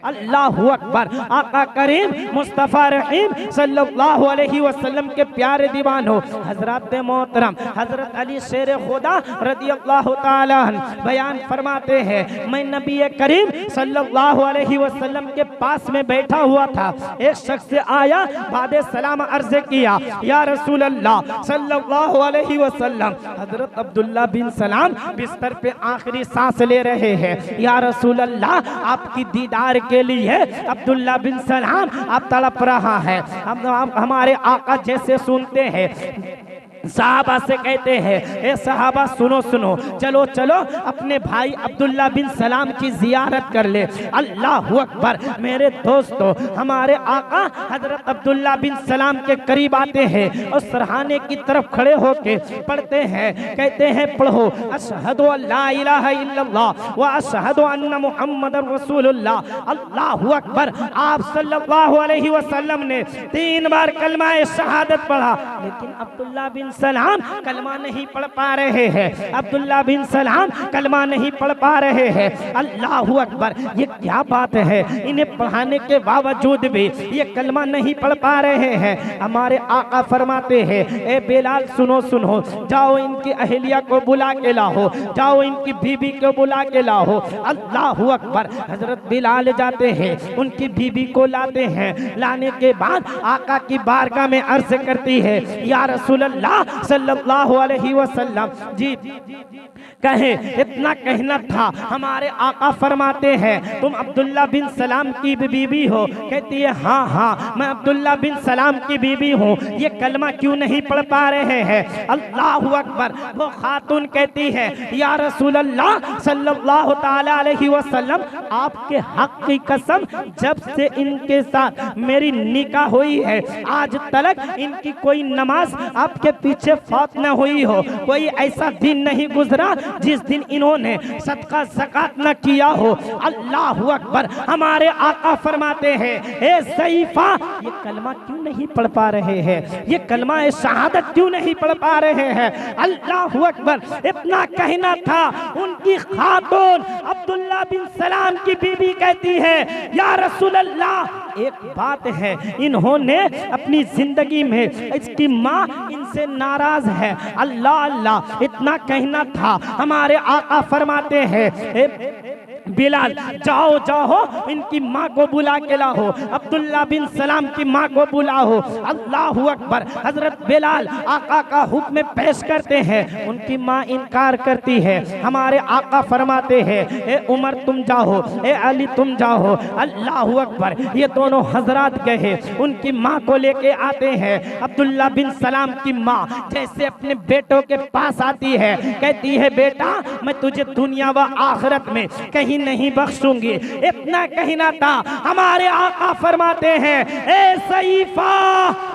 अल्लाहु अकबर। आका करीम मुस्तफ़ा रहीम सल्लल्लाहु अलैहि वसल्लम के प्यारे दीवानो हजरत मोहतरम हजरत अली शेर खुदा रदियल्लाहु ताला अन्हु बयान फरमाते हैं, मैं नबी करीम सल्लल्लाहु अलैहि वसल्लम के पास में बैठा हुआ था। एक शख्स आया, बाद सलाम अर्ज किया, या रसूल अल्लाह सल्लल्लाहु अलैहि वसल्लम। हजरत अब्दुल्ला बिन सलाम बिस्तर पे आखिरी सांस ले रहे हैं। या रसूल अल्लाह, आपकी दीदार के लिए अब्दुल्ला बिन सलाम आप तड़प रहा है। हम हमारे आका जैसे सुनते हैं, सहाबा से कहते हैं, ए सहाबा सुनो सुनो, चलो चलो अपने भाई अब्दुल्ला बिन सलाम की जियारत कर ले। अल्लाहु अकबर। मेरे दोस्तों, हमारे आका हजरत अब्दुल्ला बिन सलाम के करीब आते हैं और सरहाने की तरफ खड़े होके पढ़ते हैं, कहते हैं पढ़ो अशहदु अल्ला इलाहा इल्लल्लाह व अशहदु अन्ना मुहम्मदर रसूलुल्लाह। अल्लाहु अकबर। आप सल्लल्लाहु अलैहि वसल्लम ने 3 बार कलमा शहादत पढ़ा, लेकिन अब्दुल्ला बिन सलाम कलमा नहीं पढ़ पा रहे हैं। अब्दुल्ला बिन सलाम कलमा नहीं पढ़ पा रहे हैं। अल्लाहु अकबर। ये क्या बात है, इन्हें पढ़ाने के बावजूद भी ये कलमा नहीं पढ़ पा रहे हैं। हमारे आका फरमाते हैं, ए बिलाल सुनो सुनो, जाओ इनकी अहलिया को बुला के लाओ, जाओ इनकी बीबी को बुला के लाओ। अल्लाहु अकबर। हजरत बिलाल जाते हैं, उनकी बीबी को लाते हैं। लाने के बाद आका की बारगाह में अर्ज करती है, या रसूल अल्लाह सल्लल्लाहु अलैहि वसल्लम जी कहे, इतना कहना था। हमारे आका फरमाते हैं, तुम अब्दुल्ला बिन सलाम की बीबी हो? कहती है, हाँ हाँ मैं अब्दुल्ला बिन सलाम की बीबी हूँ। ये कलमा क्यों नहीं पढ़ पा रहे हैं? अल्लाहु अकबर। वो खातून कहती है, या रसूल अल्लाह सल्लल्लाहु ताला अलैहि वसल्लम, आपके हक की कसम, जब से इनके साथ मेरी निकाह हुई है आज तक इनकी कोई नमाज आपके पीछे फौत न हुई हो। कोई ऐसा दिन नहीं गुजरा जिस दिन इन्होंने सदका ज़कात न किया हो। अल्लाहु अकबर। हमारे आका फरमाते हैं, ए सईफा, ये कलमा क्यों नहीं पढ़ पा रहे हैं? ये कलमा शहादत क्यों नहीं पढ़ पा रहे हैं? अल्लाहु अकबर। इतना कहना था। उनकी खातून अब्दुल्ला बिन सलाम की बीबी कहती है, या रसूल अल्लाह, एक बात है, इन्होंने अपनी जिंदगी में, इसकी माँ इनसे नाराज है। अल्लाह अल्लाह। इतना कहना था। हमारे आका फरमाते हैं, बिलाल जाओ जाओ इनकी माँ को बुला के लाओ, अब्दुल्ला बिन सलाम की माँ को बुलाओ। अल्लाहु अकबर। हजरत बिलाल आका का हुक्म पेश करते हैं, उनकी माँ इनकार करती है। हमारे आका फरमाते हैं, ए उमर तुम जाओ, ए अली तुम जाओ। अल्लाहु अकबर। ये दोनों हजरात गए, उनकी माँ को लेके आते हैं। अब्दुल्ला बिन सलाम की माँ जैसे अपने बेटों के पास आती है, कहती है, बेटा मैं तुझे दुनिया व आखिरत में कहीं नहीं बख्शूंगी। इतना कहना था। हमारे आका फरमाते हैं, ए सईफा,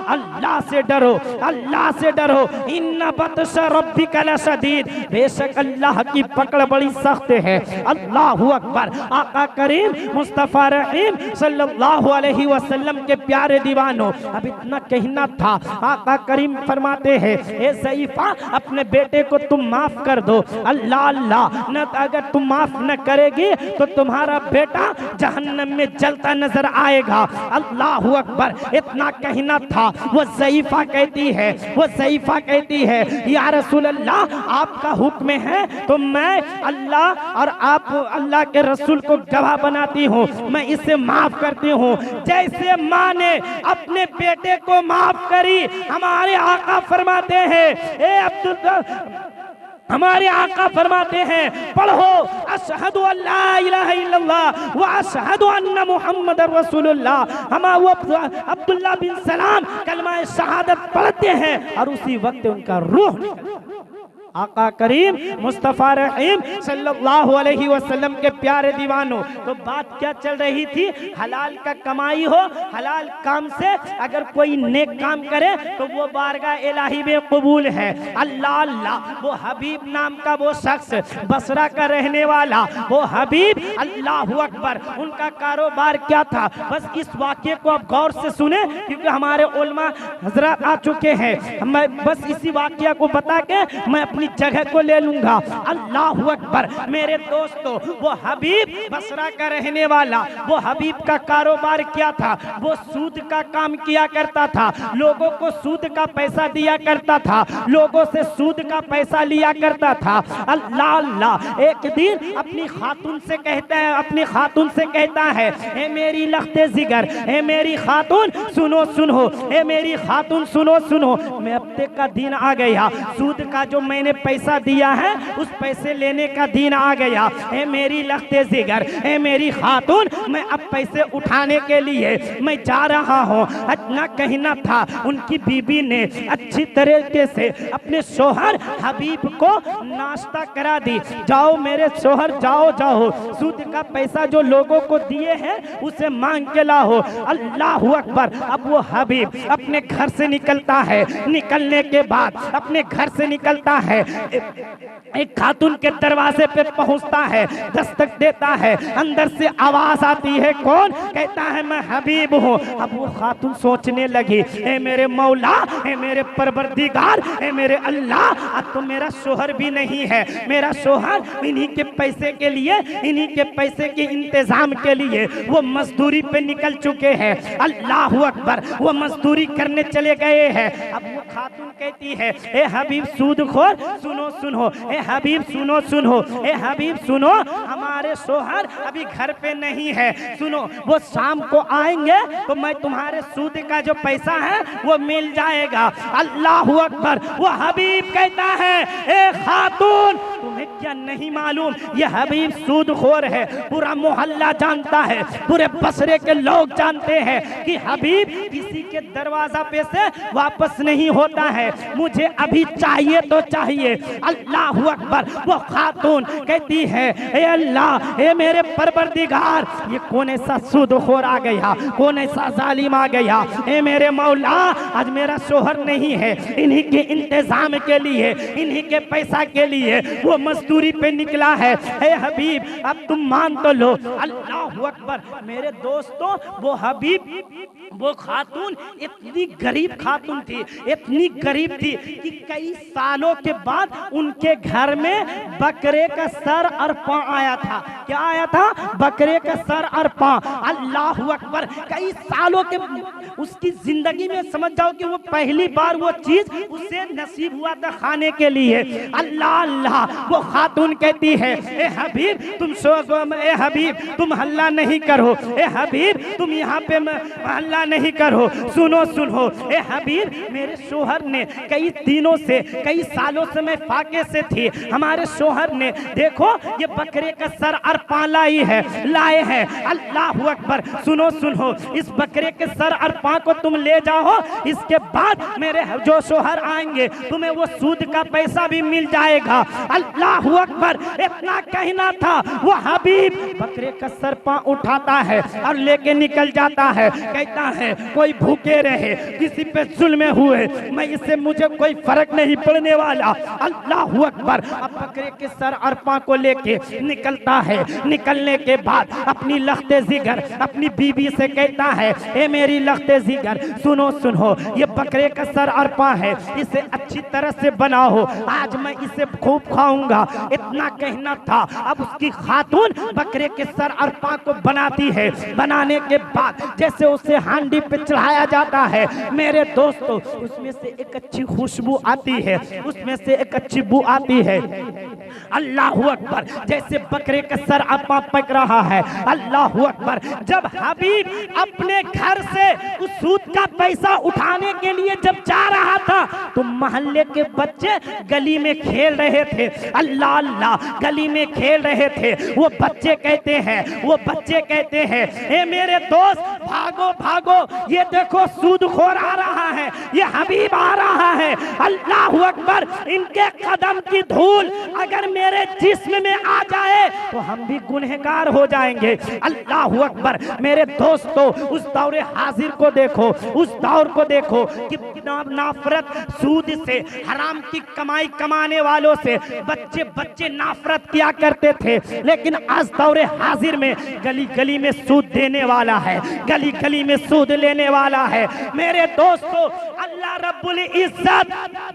अल्लाह से डरो, अल्लाह से डरो। इन्ना बतश रब्बिका लशदीद, बेशक अल्लाह की पकड़ बड़ी सख्त है। अल्लाहु अकबर। आका करीम मुस्तफ़ा रहीम सल्लल्लाहु अलैहि वसल्लम के प्यारे दीवानों, अब इतना कहना था। आका करीम फरमाते हैं, ए सईफा, अपने बेटे को तुम माफ कर दो। अल्लाह अल्लाह। न अगर तुम माफ न करेगी तो तुम्हारा बेटा जहन्नम में जलता नजर आएगा। अल्लाहु अकबर। इतना कहना था। वो ज़ईफा कहती है, वो ज़ईफा कहती है, या रसूल अल्लाह, आपका हुक्म है तो मैं अल्लाह और आप अल्लाह के रसूल को गवाह बनाती हूँ, मैं इसे माफ करती हूँ। जैसे माँ ने अपने बेटे को माफ करी, हमारे आका फरमाते हैं, ए अब्दुल्ला, हमारे आका फरमाते हैं, पढ़ो अशहदु अल्ला इलाहा इल्लल्लाह व अशहदु अन्ना मुहम्मदर रसूलुल्लाह। हम वो अब्दुल्ला बिन सलाम कलमा शहादत पढ़ते हैं और उसी वक्त उनका रूह आका करीम मुस्तफ़ा रहीम सल्लल्लाहु अलैहि वसल्लम के प्यारे दीवानों, तो बात क्या चल रही थी? हलाल का कमाई हो, हलाल काम से अगर कोई नेक काम करे तो वो बारगाह इलाही में कबूल है। अल्लाह अल्लाह। वो हबीब नाम का वो शख्स, बसरा का रहने वाला वो हबीब, अल्लाहु अकबर, उनका कारोबार क्या था? बस इस वाक्य को आप गौर से सुने, क्योंकि हमारे उलमा हजरत आ चुके हैं। मैं बस इसी वाक्य को बता के मैं अपनी जगह को ले लूंगा। अल्लाह अकबर। मेरे दोस्तों, वो हबीब बसरा का रहने वाला, वो हबीब का कारोबार क्या था? वो सूद का काम किया करता था, लोगों को सूद का पैसा दिया करता था, लोगों से सूद का पैसा लिया करता था। अल्लाह अल्लाह। एक दिन अपनी खातून से कहता है, अपनी खातून से कहता है, ए मेरी लख्ते जिगर, ए मेरी खातून सुनो सुनो, ए मेरी खातून सुनो सुनो, मैं हफ्ते का दिन आ गया, सूद का जो मैंने पैसा दिया है उस पैसे लेने का दिन आ गया। ए मेरी लख्ते जिगर, ए मेरी खातून, मैं अब पैसे उठाने के लिए मैं जा रहा हूँ। इतना कहना था, उनकी बीबी ने अच्छी तरीके से अपने शोहर हबीब को नाश्ता करा दी। जाओ मेरे शोहर, जाओ जाओ, सूद का पैसा जो लोगों को दिए हैं उसे मांग के लाओ। अल्लाह अकबर। अब वो हबीब अपने घर से निकलता है, निकलने के बाद अपने घर से निकलता है, एक खातून के दरवाजे पे पहुंचता है, दस्तक देता है, अंदर से आवाज आती है, कौन? कहता है मैं हबीब हूँ। अब वो खातून सोचने लगी, ए मेरे मौला, ए मेरे परवरदिगार, ए मेरे अल्लाह, अब तो मेरा शोहर भी नहीं है, मेरा शोहर इन्हीं के पैसे के लिए, इन्हीं के पैसे के इंतजाम के लिए वो मजदूरी पे निकल चुके हैं। अल्लाह अकबर। वो मजदूरी करने चले गए हैं। अब वो खातून कहती है, ए हबीब सूदखोर, सुनो सुनो, ए हबीब सुनो सुनो, ए हबीब सुनो, हमारे शोहर अभी घर पे नहीं है, सुनो, वो शाम को आएंगे तो मैं तुम्हारे सूद का जो पैसा है वो मिल जाएगा। अल्लाह अकबर। वो हबीब कहता है, ए खातून, तुम्हें क्या नहीं मालूम ये हबीब सूदखोर है, पूरा मोहल्ला जानता है, पूरे बसरे के लोग जानते हैं कि हबीब किसी के दरवाजा पे से वापस नहीं होता है, मुझे अभी चाहिए तो चाहिए। अल्लाह अकबर। वो खातून कहती है, ए अल्लाह, ए मेरे परवरदिगार, ये कौन ऐसा सूदखोर आ गया, कौन ऐसा जालिम आ गया? ए मेरे मौला, आज मेरा शोहर नहीं है, इन्हीं के इंतजाम के लिए, इन्हीं के पैसा के लिए वो मजदूरी पे निकला है। ए हबीब, अब तुम मान तो लो। अल्लाह अकबर। मेरे दोस्तों, वो हबीब, वो खातून इतनी गरीब खातून थी, इतनी गरीब थी कि कई सालों के बाद उनके घर में बकरे का सर और पांव आया था। क्या आया था? बकरे का सर और पांव। अल्लाह अकबर। कई सालों के उसकी जिंदगी में समझ जाओ कि वो पहली बार वो चीज उसे नसीब हुआ था खाने के लिए। अल्लाह अल्लाह। वो खातून कहती है, ए हबीब तुम ए हबीब तुम हल्ला नहीं करो, ए हबीब तुम यहाँ पे हल्ला नहीं करो, सुनो सुनो, ए हबीब मेरे शोहर ने कई दिनों से, कई सालों से मैं फाके से थी, हमारे शोहर ने देखो ये बकरे का सर और पांव लाए हैं। अल्लाह अकबर। सुनो सुनो, इस बकरे के सर और पांव को तुम ले जाओ, इसके बाद मेरे जो शोहर आएंगे तुम्हें वो सूद का पैसा भी मिल जाएगा। अल्लाह अकबर। इतना कहना था, वो हबीब बकरे का सर पांव उठाता है और लेके निकल जाता है। कहता है कोई भूखे रहे, किसी पे जुल्म हुए, मैं इससे मुझे कोई फर्क नहीं पड़ने वाला। अल्लाह अकबर। अब बकरे के सर और पांव को लेके निकलता है। निकलने के बाद अपनी लख्ते जिगर अपनी बीबी से कहता है, ए मेरी लख्ते जिगर सुनो सुनो, ये बकरे का सर और पांव है, इसे अच्छी तरह से बनाओ, आज मैं इसे खूब खाऊंगा। इतना कहना था। अब उसकी खातून बकरे के सर और पांव को बनाती है। बनाने के बाद जैसे उसे हांडी पे चढ़ाया जाता है, मेरे दोस्तों उसमें से एक अच्छी खुशबू आती है, उसमें से एक अच्छी बू आती है। अल्लाह अकबर। जैसे बकरे का सर और पांव पक रहा है, अल्लाह अकबर। जब हबीब अपने घर से उस सूद का पैसा उठाने के लिए जब जा रहा था तो मोहल्ले के बच्चे गली में खेल रहे थे। अल्लाह अल्लाह। गली में खेल रहे थे। वो बच्चे कहते हैं, ए मेरे दोस्त भागो भागो, ये देखो सूदखोर आ रहा है, ये हबीब आ रहा है। अल्लाह अकबर। इनके कदम की धूल अगर मेरे जिस्म में आ जाए तो हम भी गुनहगार हो जाएंगे। अल्लाह अकबर। मेरे दोस्तों उस दौरे हाजिर को देखो, उस दौर को देखो, कितना नाफरत सूद से, हराम की कमाई कमाने वालों से बच्चे बच्चे नाफरत किया करते थे। लेकिन आज दौरे हाजिर में गली गली में सूद देने वाला है, गली गली में सूद लेने वाला है। मेरे दोस्तों अल्लाह रब्बुल इज्जत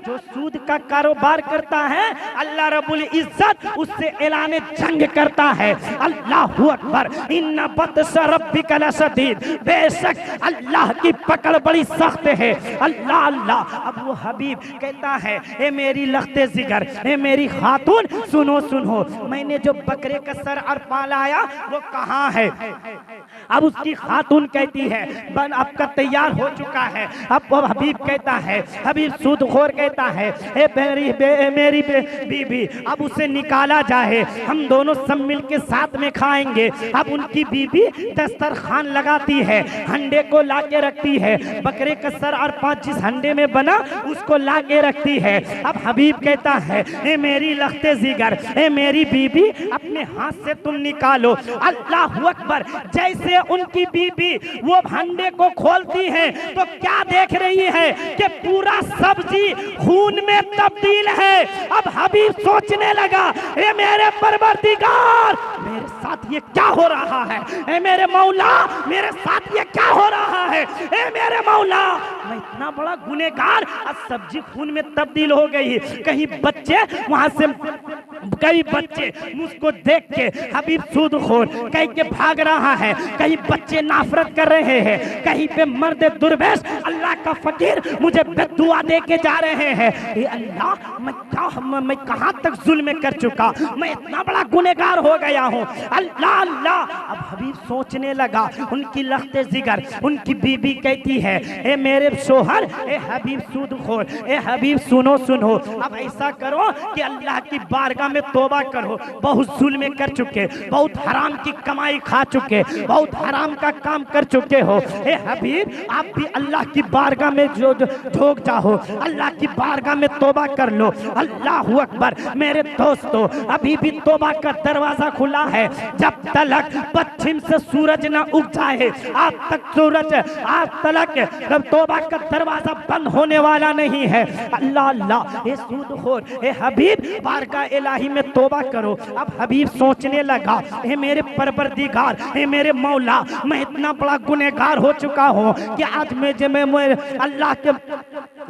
जो सूद का कारोबार करता है, अल्लाह रब्बुल इज्जत उससे ऐलान जंग करता है। अल्लाहू अकबर। इन्ना बत्श रब्बिका लशदीद, बेशक अल्लाह की पकड़ बड़ी सख्त है। अल्लाह अल्लाह। अब वो हबीब कहता है, ए मेरी लख्ते जिगर, ए मेरी खातून, सुनो सुनो, मैंने जो बकरे का सर अरपा लाया वो कहाँ है? अब उसकी खातून कहती है, बन आपका तैयार हो चुका है। अब वो हबीब कहता है, हबीब सूदखोर कहता है, ए मेरी बीबी, अब उसे निकाला जाए, हम दोनों सब मिल के साथ में खाएंगे। अब उनकी बीबी दस्तरखान लगाती है, हंडे को लाके रखती है, बकरे का सर और 5 जिस हंडे में बना उसको लाके रखती है। अब हबीब कहता है, ए मेरी लख्ते जिगर, ए मेरी बीबी, अपने हाथ से तुम निकालो। अल्लाहू अकबर। जैसे उनकी बीबी वो हंडे को खोलती है तो क्या देख रही है कि पूरा सब्जी खून में तब्दील है। अब हबीब सोचने लगा, ए मेरे परवरदिगार, मेरे साथ ये क्या हो रहा है? ए मेरे मौला, मेरे साथ ये क्या हो रहा है? ए मेरे मौला, मैं इतना बड़ा गुनहगार, अब सब्जी खून में तब्दील हो गई। कहीं बच्चे वहां से, कई बच्चे मुझको देख के हबीब सूदखोर कहीं के भाग रहा है, कहीं बच्चे नाफरत कर रहे हैं, कहीं पे मर्द दुर्वेश अल्लाह का फकीर मुझे बद्दुआ दे के जा रहे हैं। ये अल्लाह, मैं कहां तक जुल्म कर चुका, मैं इतना बड़ा गुनहगार हो गया हूं। अल्लाह अल्लाह। अब हबीब सोचने लगा, उनकी लख्ते जिगर, उनकी बीबी कहती है, ए मेरे शोहर, ए हबीब सूदखोर, ए हबीब सुनो सुनो, अब ऐसा करो कि अल्लाह की बारगाह में तौबा करो। बहुत जुल्म कर चुके, बहुत हराम की कमाई खा चुके, बहुत हराम का काम कर चुके हो। ए हबीब, आप भी अल्लाह की बारगाह में जो झोंक जाओ, अल्लाह की बारगाह में तौबा कर लो। अल्लाहू अकबर। मेरे दोस्तों, अभी भी तौबा का दरवाजा खुला है। जब तलक पश्चिम से सूरज न उग जाए, आज तक सूरज, आज तलक जब तौबा का दरवाजा बंद होने वाला नहीं है। अल्लाह अल्लाह। ए सूदखोर, ए हबीब, बारगाह इलाही में तौबा करो। अब हबीब सोचने लगा, ए मेरे परवरदिगार, ए मेरे मौला, मैं इतना बड़ा गुनहगार हो चुका हूँ कि आज मैं अल्लाह के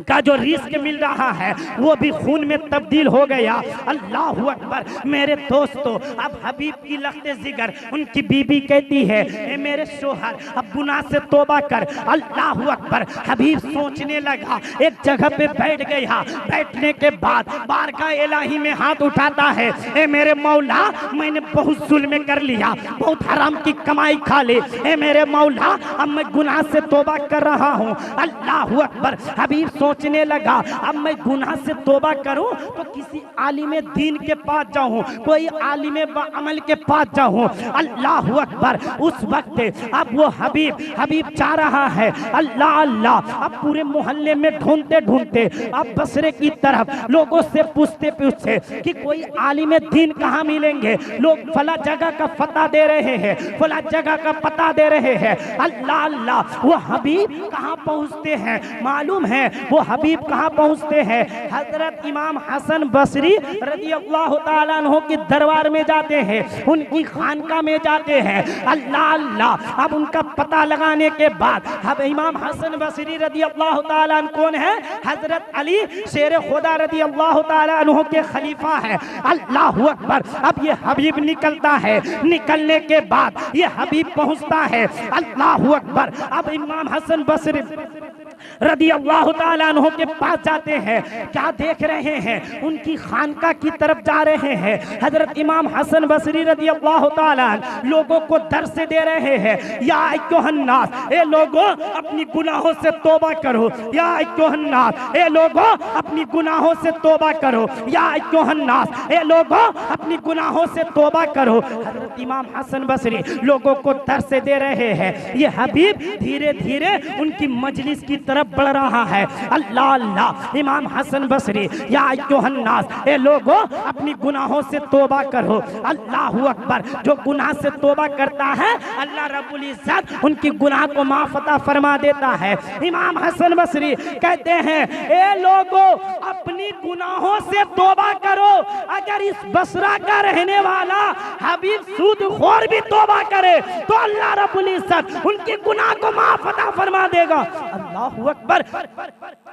का जो रिस्क मिल रहा है वो भी खून में तब्दील हो गया। अल्लाहू अकबर। मेरे दोस्तों, अब हबीब की लख्ते जिगर, उनकी बीबी कहती है, ए मेरे शोहर, अब गुनाह से तौबा कर। अल्लाहू अकबर। हबीब सोचने लगा, एक जगह पे बैठ गया। बैठने के बाद बारगाह इलाही में हाथ उठाता है, ए मेरे मौला, मैंने बहुत जुल्म कर लिया, बहुत हराम की कमाई खा ली। ए मेरे मौला, अब मैं गुनाह से तौबा कर रहा हूँ। अल्लाहू अकबर। हबीब सोचने लगा, अब मैं गुनाह से तौबा करूं तो किसी आलिम दीन के पास जाऊं, कोई आलिम अमल के पास जाऊं। अल्लाहू अकबर। उस वक्त अब वो हबीब चाह रहा है, अल्लाह अल्लाह। अब पूरे मोहल्ले में ढूंढते ढूंढते अब बसरे की तरफ लोगों से पूछते पूछते कि कोई आलिम दीन कहाँ मिलेंगे। लोग फला जगह का पता दे रहे हैं, फला जगह का पता दे रहे हैं। अल्लाह अल्लाह। वो हबीब कहाँ पहुँचते हैं मालूम है? वो हबीब कहाँ पहुँचते हैं? हजरत इमाम हसन बसरी रज़ियल्लाहु ताला अन्हु के दरबार में जाते हैं, उनकी खानका में जाते हैं। अल्लाह अल्लाह। अब उनका पता लगाने के बाद अब इमाम हसन बसरी रज़ियल्लाहु ताला अन्हु कौन है? हजरत अली शेर खुदा रज़ियल्लाहु ताला अन्हु के खलीफा है। अल्लाहू अकबर। अब ये हबीब निकलता है, निकलने के बाद ये हबीब पहुँचता है। अल्लाहू अकबर। अब इमाम हसन बसरी रज़ियल्लाहु ताला अन्हु के पास जाते हैं। क्या देख रहे हैं? उनकी खानका की तरफ जा रहे हैं। हजरत इमाम हसन बसरी रज़ियल्लाहु ताला लोगों को दर्स दे रहे हैं, या अय्युहन्नास, ए लोगों, अपनी गुनाहों से तौबा करो। या अय्युहन्नास, ए लोगों, अपनी गुनाहों से तौबा करो। या अय्युहन्नास, ए लोगों, अपनी गुनाहों से तौबा करो। हजरत इमाम हसन बसरी लोगों को दर्स दे रहे हैं। ये हबीब धीरे धीरे उनकी मजलिस की तरफ बढ़ रहा है। अल्लाह अल्लाह। इमाम हसन बसरी, या अय्युहन्नास, ए लोगों, अपनी गुनाहों से तौबा करो। अल्लाहू अकबर। जो गुनाह से तौबा करता है, अल्लाह रब्बुल इज्जत उनकी गुनाह को माफ अता फरमा देता है। इमाम हसन बसरी कहते हैं, ए लोगों, अपनी गुनाहों से तौबा करो। अगर इस बसरा का रहने वाला हबीब सूदखोर भी तौबा करे तो अल्लाह रब्बुल इज्जत उनकी गुनाह को माफ अता फरमा देगा। अल्लाहू अकबर।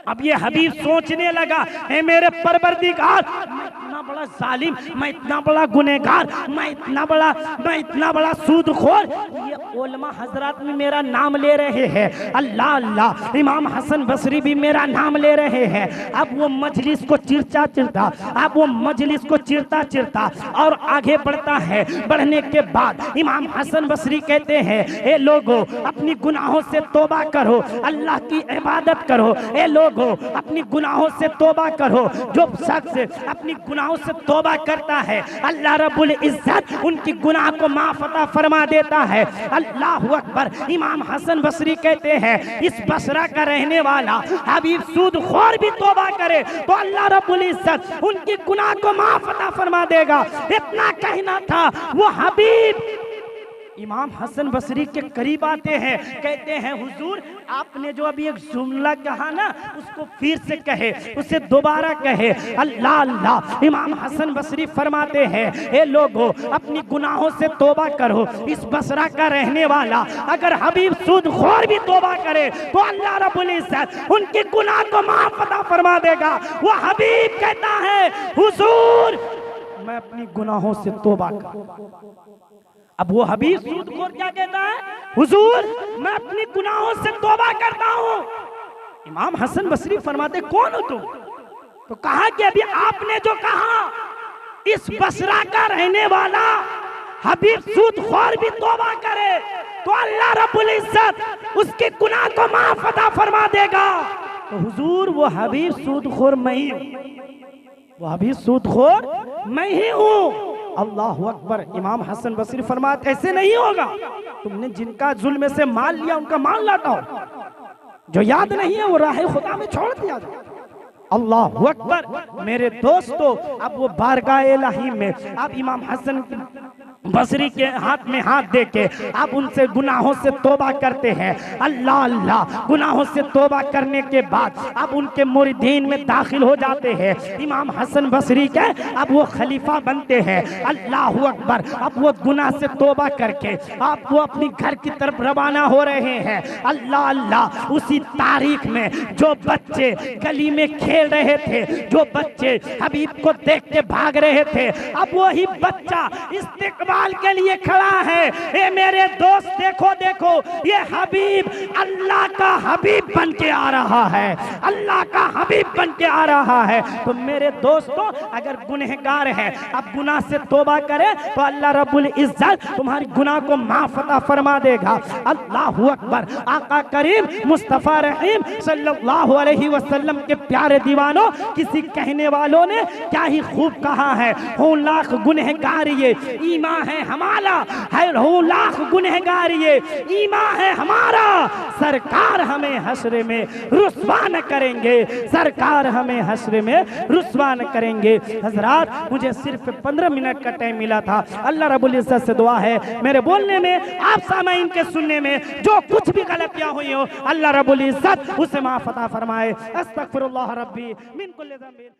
अब ये हबीब सोचने लगा, हे मेरे परवरदिगार, मैं इतना बड़ा जालिम, मैं इतना बड़ा गुनहगार, मैं इतना बड़ा सूदखोर, ये उलमा हजरात भी मेरा नाम ले रहे हैं, अल्लाह अल्लाह, इमाम हसन बसरी भी मेरा नाम ले रहे हैं। अब वो मजलिस को चिरता और आगे बढ़ता है। बढ़ने के बाद इमाम हसन बसरी कहते हैं, ए लोगो अपनी गुनाहों से तौबा करो, अल्लाह की इबादत करो। ए लोगो अपनी गुनाहों से तौबा करो। जो शख्स अपनी गुनाहों से तौबा करता है, अल्लाह रब्बुल इज्जत उनकी गुनाह को माफ अता फरमा देता है। अल्लाह अकबर। इमाम हसन बसरी कहते हैं, इस बसरा का रहने वाला हबीब सूदखोर भी तौबा करे तो अल्लाह रब्बुल इज्जत उनकी गुनाह को माफ अता फरमा देगा। इतना कहना था। वो हबीब इमाम हसन बसरी के करीब आते हैं, कहते हैं, हुजूर आपने जो अभी एक जुमला कहा ना, उसको फिर से कहे, उसे दोबारा कहे। अल्लाह अल्लाह। इमाम हसन बसरी फरमाते हैं, ए लोगो अपनी गुनाहों से तौबा करो। इस बसरा का रहने वाला अगर हबीब सूदखोर भी तौबा करे तो अल्लाह रब्बुल इज्जत उनकी गुनाह को माफ अता फरमा देगा। वो हबीब कहता है, हुजूर मैं अपनी गुनाहों से तौबा कर। अब वो हबीब सूदखोर क्या कहता है, हुजूर मैं अपनी गुनाहों से तौबा करता हूँ। इमाम हसन बसरी फरमाते, कौन हो तुम? तो कहा कि अभी आपने जो कहा, इस बसरा का रहने वाला हबीब सूदखोर भी तौबा करे तो अल्लाह रब्बुल इज्जत उसके गुनाह को माफ अता फरमा देगा। तो हुजूर वो हबीब सूदखोर मैं ही हूँ, वो हबीब सूदखोर मैं ही हूँ। अल्लाह अकबर। इमाम हसन बसरी फरमाते, ऐसे नहीं होगा, तुमने जिनका जुल्म से माल लिया उनका माल लौटाओ, जो याद नहीं है वो राह खुदा में छोड़ दिया जाए। अल्लाह अकबर। मेरे दोस्तों, अब वो बारगाह इलाही में अब इमाम हसन बसरी के हाथ में हाथ देके अब उनसे गुनाहों से तौबा करते हैं। अल्लाह अल्लाह। गुनाहों से तौबा करने के बाद अब उनके मुरीदीन में दाखिल हो जाते हैं। इमाम हसन बसरी के अब वो खलीफा बनते हैं। अल्लाह अकबर। अब वो गुनाह से तौबा करके अब वो अपनी घर की तरफ रवाना हो रहे हैं। अल्लाह अल्लाह। उसी तारीख में जो बच्चे गली में खेल रहे थे, जो बच्चे हबीब को देख के भाग रहे थे, अब वही बच्चा इस्तिकबाल के लिए खड़ा है। ए मेरे दोस्त, देखो देखो, ये हबीब अल्लाह का हबीब बन के आ रहा है, अल्लाह का हबीब बन के आ रहा है। तो मेरे दोस्तों, अगर गुनहगार है अब गुनाह से तौबा करे तो अल्लाह रब्बुल इज्जत तुम्हारी गुनाह को माफ अता फरमा देगा। अल्लाह अकबर। आका करीम मुस्तफा रहीम सल्लल्लाहु अलैहि वसल्लम के प्यारे दीवानों, किसी कहने वालों ने क्या ही खूब कहा है, हो लाख गुनहगार ये ईमान है हमारा, है हो लाख गुनहगार ये ईमान है हमारा। सरकार हमें हश्र में रुस्वा न करेंगे, सरकार हमें हश्र में रुस्वा न करेंगे। हजरात, मुझे सिर्फ 15 मिनट का टाइम मिला था। अल्लाह रब्बुल इज्जत से दुआ है मेरे बोलने में, आप सामाइन के सुनने में जो कुछ भी गलतियां हुई हो, अल्लाह रब्बुल इज्जत उसे माफ अता फरमाए। अस्तगफिरुल्लाह रब्बी मिन कुल्लि ज़ंबिन।